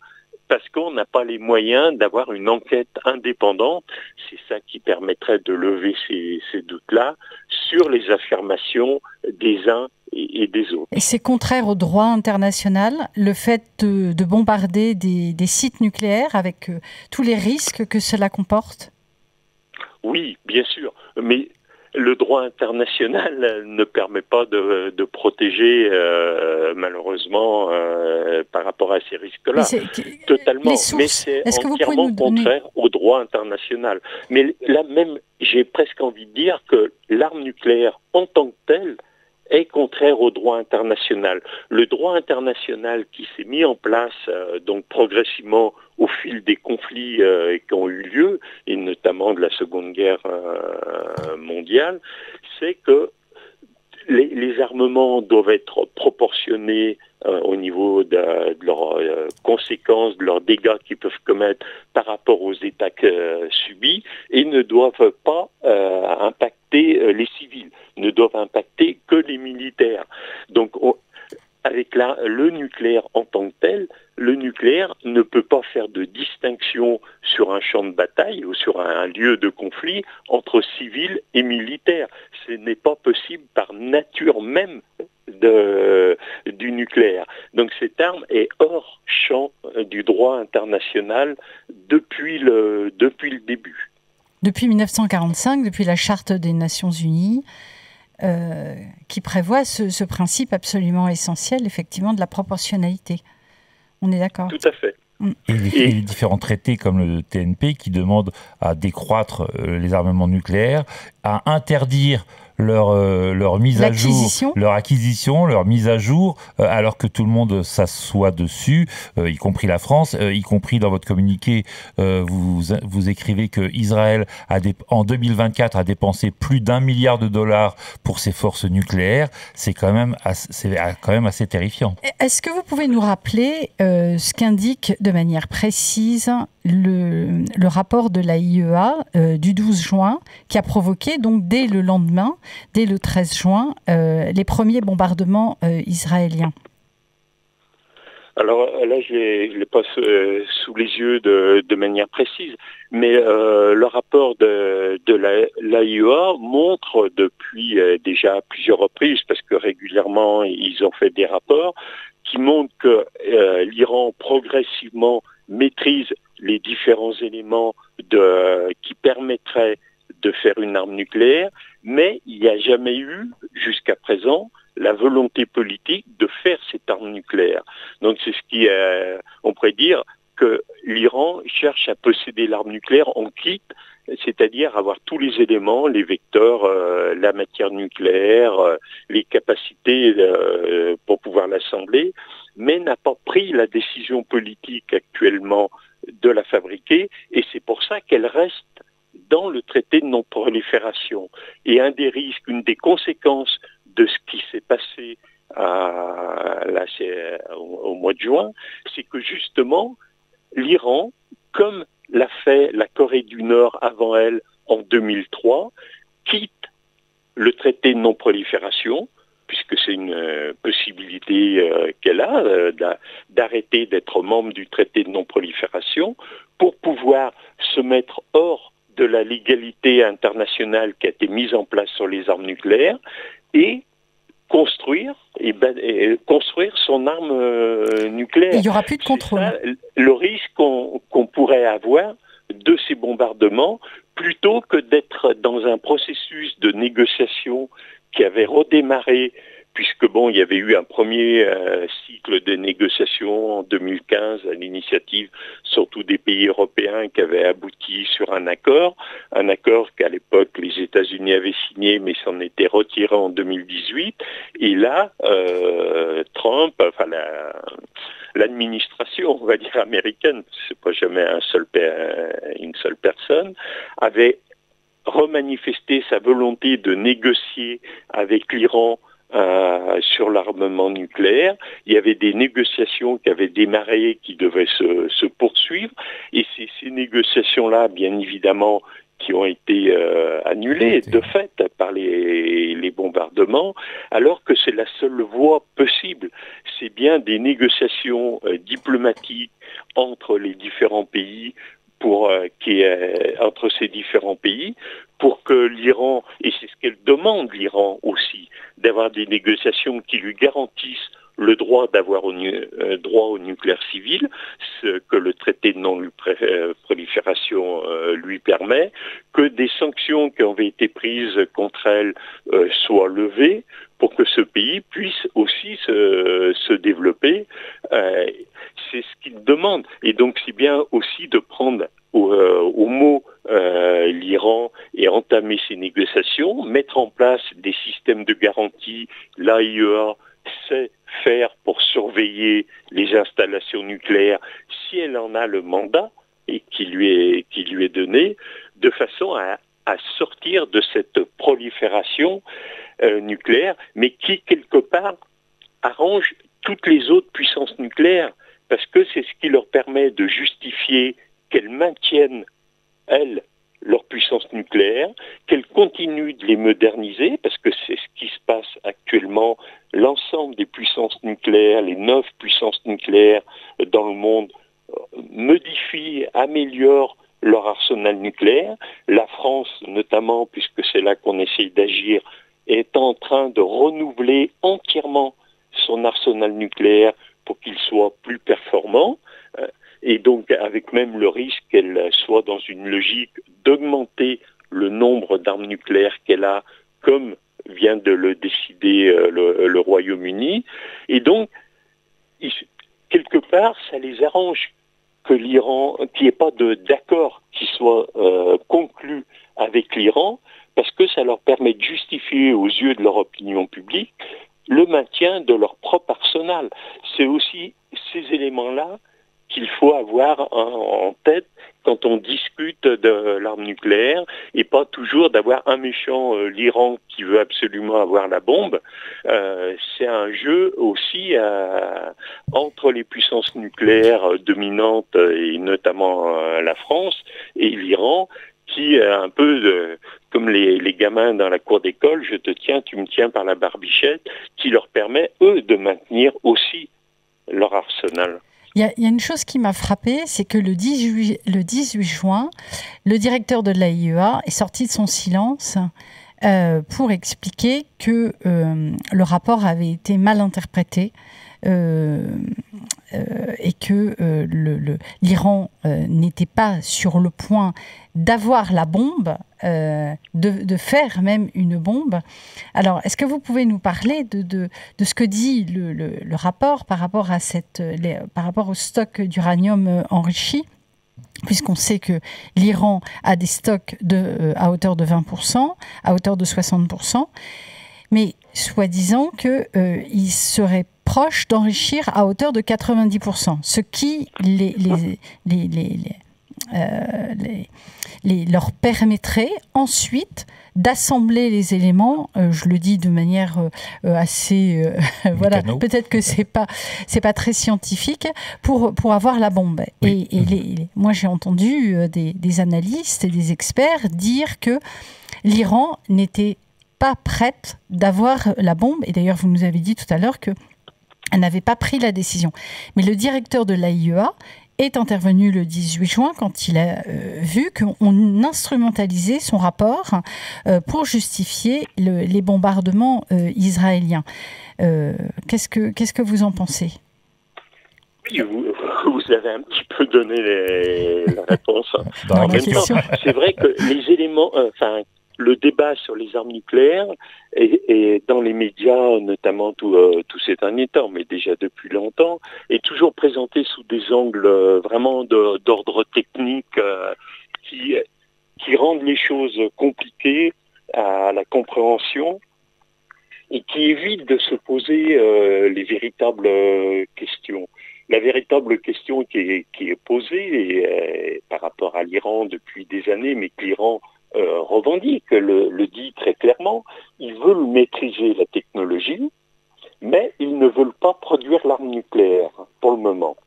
parce qu'on n'a pas les moyens d'avoir une enquête indépendante. C'est ça qui permettrait de lever ces doutes-là sur les affirmations des uns et des autres. Et c'est contraire au droit international, le fait de bombarder des sites nucléaires avec tous les risques que cela comporte ? Oui, bien sûr, mais le droit international ne permet pas de protéger, malheureusement, par rapport à ces risques-là. Totalement. Mais c'est entièrement contraire au droit international. Mais là même, j'ai presque envie de dire que l'arme nucléaire en tant que telle est contraire au droit international. Le droit international qui s'est mis en place donc progressivement au fil des conflits qui ont eu lieu, et notamment de la Seconde Guerre mondiale, c'est que les armements doivent être proportionnés au niveau de leurs conséquences, de leurs dégâts qu'ils peuvent commettre par rapport aux États subis, et ne doivent pas impacter les civils, ne doivent impacter que les militaires. Donc, avec le nucléaire en tant que tel, le nucléaire ne peut pas faire de distinction sur un champ de bataille ou sur un lieu de conflit entre civils et militaires. Ce n'est pas possible par nature même du nucléaire. Donc cette arme est hors champ du droit international depuis le début. Depuis 1945, depuis la Charte des Nations Unies, qui prévoit ce principe absolument essentiel, effectivement, de la proportionnalité. On est d'accord ? Tout à fait. Et les différents traités comme le TNP qui demandent à décroître les armements nucléaires, à interdire leur mise à jour, leur acquisition, leur mise à jour, alors que tout le monde s'assoit dessus, y compris la France, y compris dans votre communiqué, vous écrivez que Israël en 2024 a dépensé plus d'1 milliard de dollars pour ses forces nucléaires. C'est quand même assez terrifiant. Est-ce que vous pouvez nous rappeler ce qu'indique de manière précise le rapport de la IEA du 12 juin, qui a provoqué donc dès le lendemain, dès le 13 juin, les premiers bombardements israéliens? Alors là, je les passe sous les yeux de manière précise, mais le rapport de l'AIEA montre depuis déjà plusieurs reprises, parce que régulièrement ils ont fait des rapports, qui montrent que l'Iran progressivement maîtrise les différents éléments qui permettraient de faire une arme nucléaire, mais il n'y a jamais eu, jusqu'à présent, la volonté politique de faire cette arme nucléaire. Donc c'est ce qui on pourrait dire que l'Iran cherche à posséder l'arme nucléaire en kit, c'est-à-dire avoir tous les éléments, les vecteurs, la matière nucléaire, les capacités pour pouvoir l'assembler, mais n'a pas pris la décision politique actuellement de la fabriquer, et c'est pour ça qu'elle reste dans le traité de non-prolifération. Et un des risques, une des conséquences de ce qui s'est passé au mois de juin, c'est que justement, l'Iran, comme l'a fait la Corée du Nord avant elle en 2003, quitte le traité de non-prolifération, puisque c'est une possibilité qu'elle a d'arrêter d'être membre du traité de non-prolifération, pour pouvoir se mettre hors de la légalité internationale qui a été mise en place sur les armes nucléaires et construire son arme nucléaire. Il n'y aura plus de contrôle. C'est ça, le risque qu'on pourrait avoir de ces bombardements, plutôt que d'être dans un processus de négociation qui avait redémarré puisque bon, il y avait eu un premier cycle de négociations en 2015 à l'initiative surtout des pays européens qui avaient abouti sur un accord qu'à l'époque les États-Unis avaient signé mais s'en étaient retirés en 2018. Et là, Trump, enfin l'administration, on va dire américaine, c'est pas jamais une seule personne, avait remanifesté sa volonté de négocier avec l'Iran sur l'armement nucléaire. Il y avait des négociations qui avaient démarré, qui devaient se poursuivre, et c'est ces négociations-là, bien évidemment, qui ont été annulées de fait par les bombardements, alors que c'est la seule voie possible. C'est bien des négociations diplomatiques entre les différents pays, entre ces différents pays, pour que l'Iran, et c'est ce qu'elle demande l'Iran aussi, d'avoir des négociations qui lui garantissent le droit d'avoir droit au nucléaire civil, ce que le traité de non-prolifération lui permet, que des sanctions qui avaient été prises contre elle soient levées pour que ce pays puisse aussi se développer. C'est ce qu'il demande. Et donc c'est bien aussi de prendre au mot l'Iran et entamer ces négociations, mettre en place des systèmes de garantie. L'AIEA sait faire pour surveiller les installations nucléaires si elle en a le mandat et qui lui est donné, de façon à sortir de cette prolifération nucléaire, mais qui quelque part arrange toutes les autres puissances nucléaires, parce que c'est ce qui leur permet de justifier qu'elles maintiennent, elles, leur puissance nucléaire, qu'elles continuent de les moderniser, parce que c'est ce qui se passe actuellement. L'ensemble des puissances nucléaires, les 9 puissances nucléaires dans le monde, modifient, améliorent leur arsenal nucléaire. La France, notamment, puisque c'est là qu'on essaye d'agir, est en train de renouveler entièrement son arsenal nucléaire pour qu'il soit plus performant. Et donc avec même le risque qu'elle soit dans une logique d'augmenter le nombre d'armes nucléaires qu'elle a, comme vient de le décider le Royaume-Uni. Et donc, quelque part, ça les arrange que l'Iran, qu'il n'y ait pas d'accord qui soit conclu avec l'Iran, parce que ça leur permet de justifier aux yeux de leur opinion publique le maintien de leur propre arsenal. C'est aussi ces éléments-là qu'il faut avoir en tête quand on discute de l'arme nucléaire, et pas toujours d'avoir un méchant, l'Iran, qui veut absolument avoir la bombe. C'est un jeu aussi entre les puissances nucléaires dominantes, et notamment la France, et l'Iran, qui est un peu comme les gamins dans la cour d'école, je te tiens, tu me tiens par la barbichette, qui leur permet, eux, de maintenir aussi leur arsenal. Il y a une chose qui m'a frappée, c'est que le 18 juin, le directeur de l'AIEA est sorti de son silence pour expliquer que le rapport avait été mal interprété et que l'Iran n'était pas sur le point d'avoir la bombe, de faire même une bombe. Alors, est-ce que vous pouvez nous parler de ce que dit le rapport par rapport à par rapport au stock d'uranium enrichi, puisqu'on sait que l'Iran a des stocks à hauteur de 20%, à hauteur de 60%, mais soi-disant qu'il serait proche d'enrichir à hauteur de 90%, ce qui leur permettrait ensuite d'assembler les éléments, je le dis de manière assez voilà, peut-être que c'est pas très scientifique, pour avoir la bombe. Oui. Et moi j'ai entendu des analystes et des experts dire que l'Iran n'était pas prête d'avoir la bombe, et d'ailleurs vous nous avez dit tout à l'heure que elle n'avait pas pris la décision. Mais le directeur de l'AIEA est intervenu le 18 juin quand il a vu qu'on instrumentalisait son rapport pour justifier les bombardements israéliens. Qu'est-ce que vous en pensez ? Oui, vous avez un petit peu donné la réponse. En même temps, c'est vrai que les éléments, le débat sur les armes nucléaires et dans les médias, notamment tous ces derniers temps, mais déjà depuis longtemps, est toujours présenté sous des angles vraiment d'ordre technique qui rendent les choses compliquées à la compréhension et qui évite de se poser les véritables questions. La véritable question qui est posée par rapport à l'Iran depuis des années, mais que l'Iran revendique, le dit très clairement, ils veulent maîtriser la technologie, mais ils ne veulent pas produire l'arme nucléaire pour le moment.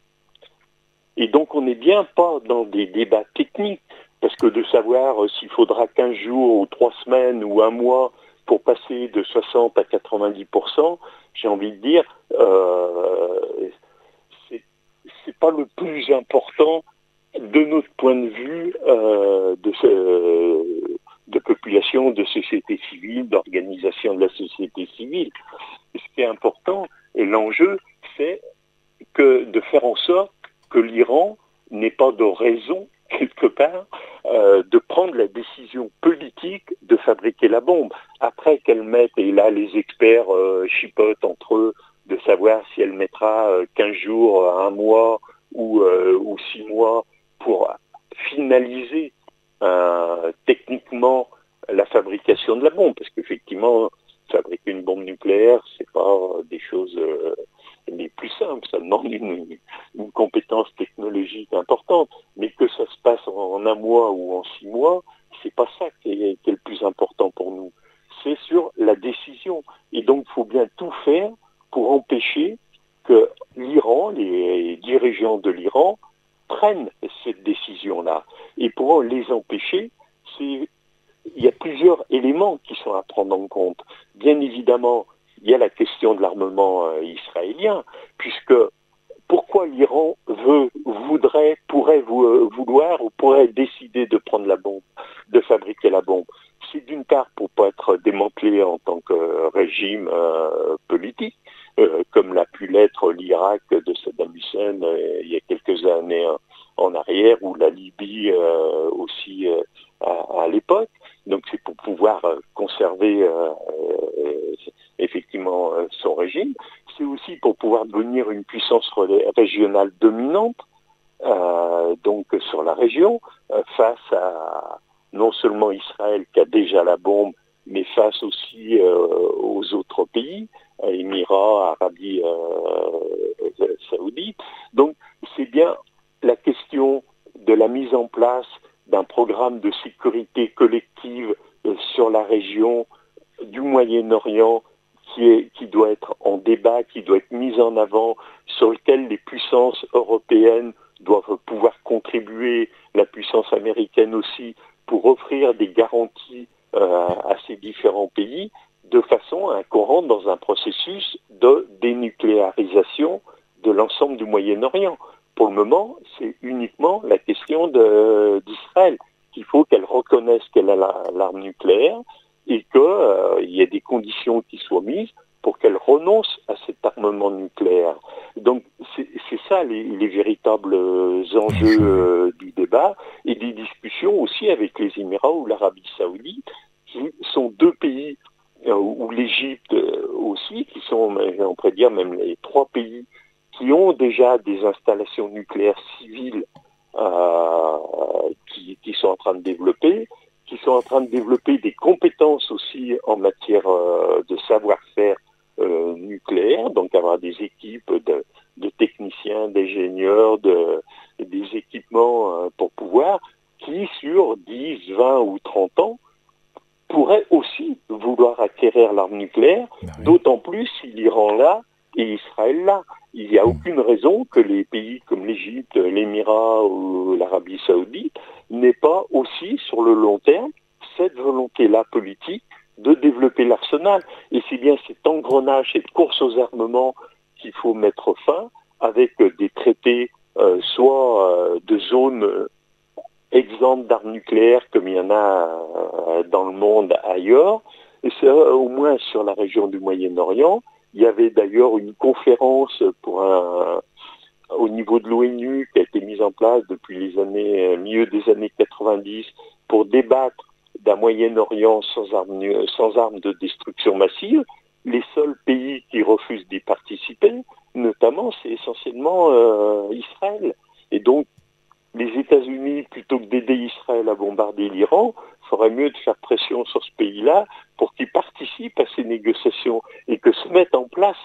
Et donc on n'est bien pas dans des débats techniques, parce que de savoir s'il faudra 15 jours ou 3 semaines ou 1 mois pour passer de 60 à 90%, j'ai envie de dire, c'est pas le plus important de notre point de vue de population, de société civile, d'organisation de la société civile. Ce qui est important, et l'enjeu, c'est de faire en sorte que l'Iran n'ait pas de raison, quelque part, de prendre la décision politique de fabriquer la bombe. Après qu'elle mette, et là les experts chipotent entre eux, de savoir si elle mettra 15 jours, 1 mois ou 6 mois pour finaliser techniquement la fabrication de la bombe. Parce qu'effectivement, fabriquer une bombe nucléaire, c'est pas des choses les plus simples. Ça demande une compétence technologique importante. Mais que ça se passe en 1 mois ou en 6 mois, c'est pas ça qui est le plus important pour nous. C'est sur la décision. Et donc, il faut bien tout faire pour empêcher que l'Iran, les dirigeants de l'Iran, prennent cette décision-là. Et pour les empêcher, il y a plusieurs éléments qui sont à prendre en compte. Bien évidemment, il y a la question de l'armement israélien, puisque pourquoi l'Iran pourrait vouloir ou pourrait décider de prendre la bombe, de fabriquer la bombe? C'est d'une part pour pas être démantelé en tant que régime politique, comme l'a pu l'être l'Irak de Saddam Hussein il y a quelques années en arrière, ou la Libye aussi à l'époque. Donc c'est pour pouvoir conserver effectivement son régime. C'est aussi pour pouvoir devenir une puissance régionale dominante, donc sur la région, face à non seulement Israël qui a déjà la bombe, mais face aussi aux autres pays, Émirats, Arabie Saoudite. Donc c'est bien la question de la mise en place d'un programme de sécurité collective sur la région du Moyen-Orient qui doit être en débat, qui doit être mise en avant, sur lequel les puissances européennes doivent pouvoir contribuer, la puissance américaine aussi, pour offrir des garanties à ces différents pays, de façon à qu'on rentre dans un processus de dénucléarisation de l'ensemble du Moyen-Orient. Pour le moment, c'est uniquement la question d'Israël qu'il faut qu'elle reconnaisse qu'elle a l'arme nucléaire et qu'il y ait des conditions qui soient mises pour qu'elle renonce à cet armement nucléaire. Donc c'est ça les véritables enjeux du débat et des discussions aussi avec les Émirats ou l'Arabie Saoudite, qui sont 2 pays, ou l'Égypte aussi, qui sont, on pourrait dire, même les 3 pays qui ont déjà des installations nucléaires civiles qui sont en train de développer, qui sont en train de développer des compétences aussi en matière de savoir-faire nucléaire, donc avoir des équipes de techniciens, d'ingénieurs, des équipements pour pouvoir, qui sur 10, 20 ou 30 ans pourraient aussi vouloir acquérir l'arme nucléaire, d'autant plus si l'Iran l'a et Israël l'a. Il n'y a aucune raison que les pays comme l'Égypte, l'Émirat ou l'Arabie Saoudite n'aient pas aussi, sur le long terme, cette volonté-là politique de développer l'arsenal. Et c'est bien cet engrenage, cette course aux armements qu'il faut mettre fin, avec des traités soit de zones exemptes d'armes nucléaires comme il y en a dans le monde ailleurs, et c'est au moins sur la région du Moyen-Orient. Il y avait d'ailleurs une conférence au niveau de l'ONU qui a été mise en place depuis les années milieu des années 90 pour débattre d'un Moyen-Orient sans armes de destruction massive. Les seuls pays qui refusent d'y participer, notamment, c'est essentiellement Israël. Et donc, les États-Unis, plutôt que d'aider Israël à bombarder l'Iran, ferait mieux de faire pression sur ce pays-là pour qu'il participe à ces négociations et que se mette en place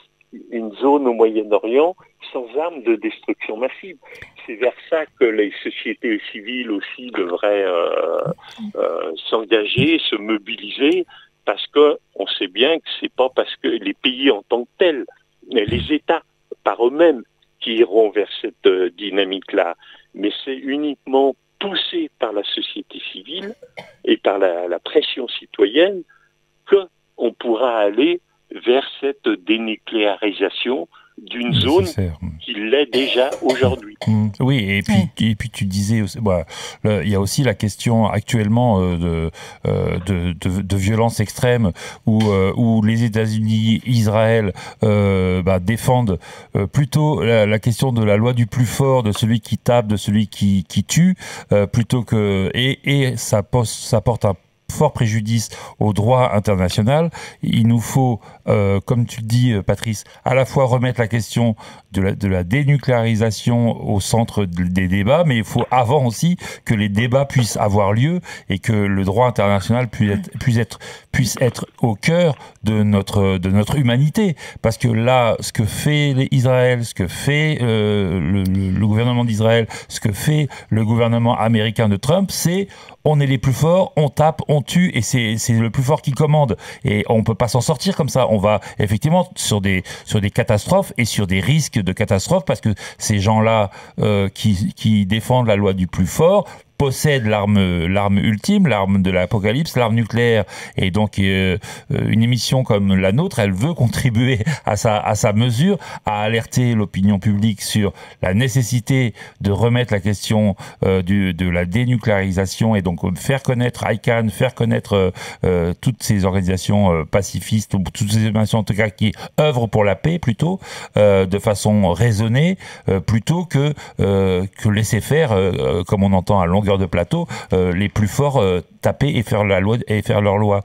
une zone au Moyen-Orient sans armes de destruction massive. C'est vers ça que les sociétés civiles aussi devraient s'engager, se mobiliser, parce que on sait bien que c'est pas parce que les pays en tant que tels, mais les États par eux-mêmes qui iront vers cette dynamique-là, mais c'est uniquement poussé par la société civile et par la pression citoyenne qu'on pourra aller vers cette dénucléarisation d'une zone qui l'est déjà aujourd'hui. Oui, et puis tu disais, il y a aussi la question actuellement de violence extrême où les États-Unis, Israël défendent plutôt la question de la loi du plus fort, de celui qui tape, de celui qui tue, plutôt que et ça porte un fort préjudice au droit international. Il nous faut, comme tu le dis, Patrice, à la fois remettre la question de la dénucléarisation au centre des débats, mais il faut avant aussi que les débats puissent avoir lieu et que le droit international puisse être au cœur de notre humanité. Parce que là, ce que fait Israël, ce que fait le gouvernement d'Israël, ce que fait le gouvernement américain de Trump, c'est on est les plus forts, on tape, on tue, et c'est le plus fort qui commande. Et on peut pas s'en sortir comme ça. On va effectivement sur des catastrophes et sur des risques de catastrophes, parce que ces gens-là qui défendent la loi du plus fort possèdent l'arme ultime, l'arme de l'apocalypse, l'arme nucléaire. Et donc une émission comme la nôtre, elle veut contribuer à sa mesure, à alerter l'opinion publique sur la nécessité de remettre la question de la dénucléarisation, et donc faire connaître ICAN, faire connaître toutes ces organisations pacifistes, ou toutes ces organisations en tout cas qui œuvrent pour la paix plutôt, de façon raisonnée, plutôt que laisser faire, comme on entend à longueur de plateau, les plus forts taper et faire la loi et faire leur loi.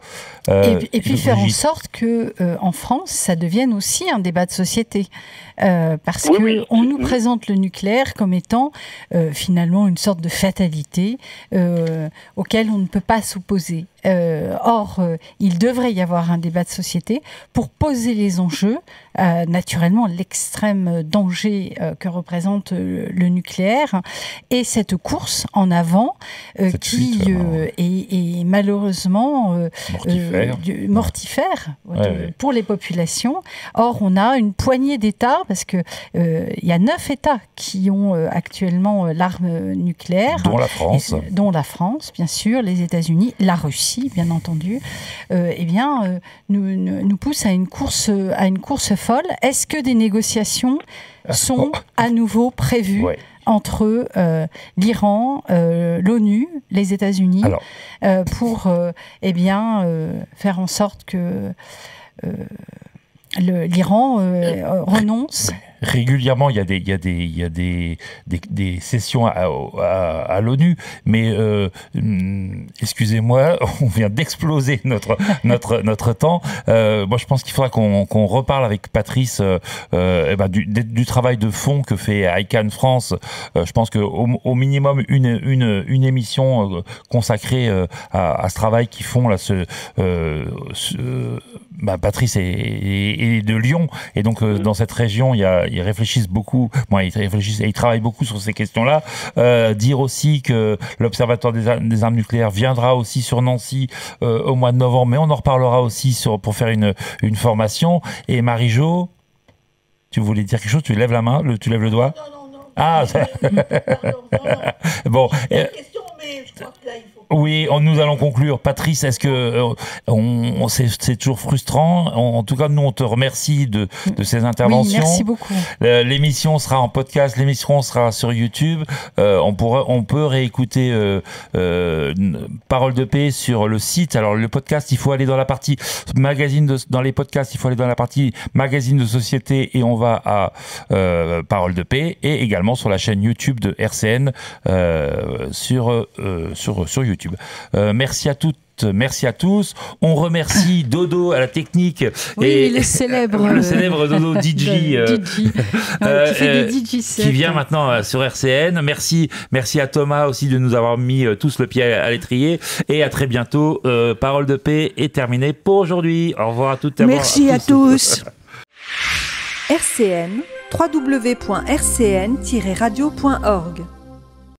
Et puis faire en sorte que en France, ça devienne aussi un débat de société, parce que on nous présente le nucléaire comme étant finalement une sorte de fatalité auquel on ne peut pas s'opposer. Or, il devrait y avoir un débat de société pour poser les enjeux, naturellement l'extrême danger que représente le nucléaire, et cette course en avant qui est malheureusement mortifère pour les populations. Or, on a une poignée d'États, parce que il y a 9 États qui ont actuellement l'arme nucléaire, dont la France, bien sûr, les États-Unis, la Russie, bien entendu, nous pousse à une course folle. Est-ce que des négociations sont à nouveau prévues entre l'Iran, l'ONU, les États-Unis, pour faire en sorte que l'Iran renonce? Régulièrement, il y a des sessions à l'ONU, mais excusez-moi, on vient d'exploser notre temps. Moi, je pense qu'il faudra qu'on reparle avec Patrice du travail de fond que fait ICAN France. Je pense que au minimum une émission consacrée à ce travail qu'ils font là. Patrice est de Lyon, et donc dans cette région, ils réfléchissent beaucoup. Ils travaillent beaucoup sur ces questions-là. Dire aussi que l'Observatoire des armes nucléaires viendra aussi sur Nancy au mois de novembre, mais on en reparlera aussi pour faire une formation. Et Marie-Jo, tu voulais dire quelque chose? Tu lèves la main, tu lèves le doigt? Non. Ah, pardon, bon. Question, mais je crois que là, il faut... Oui, nous allons conclure. Patrice, est-ce que c'est toujours frustrant? En tout cas, nous, on te remercie de ces interventions. Oui, merci beaucoup. L'émission sera en podcast, l'émission sera sur YouTube. On peut réécouter Parole de paix sur le site. Alors, le podcast, il faut aller dans la partie magazine dans les podcasts, il faut aller dans la partie magazine de société, et on va à Parole de paix, et également sur la chaîne YouTube de RCN sur YouTube. YouTube. Merci à toutes. Merci à tous. On remercie Dodo à la technique. Oui, et le célèbre Dodo DJ, qui fait des DJ sets. Qui vient maintenant sur RCN. Merci à Thomas aussi de nous avoir mis tous le pied à l'étrier. Et à très bientôt. Parole de paix est terminée pour aujourd'hui. Au revoir à toutes et Merci à tous. RCN, www.rcn-radio.org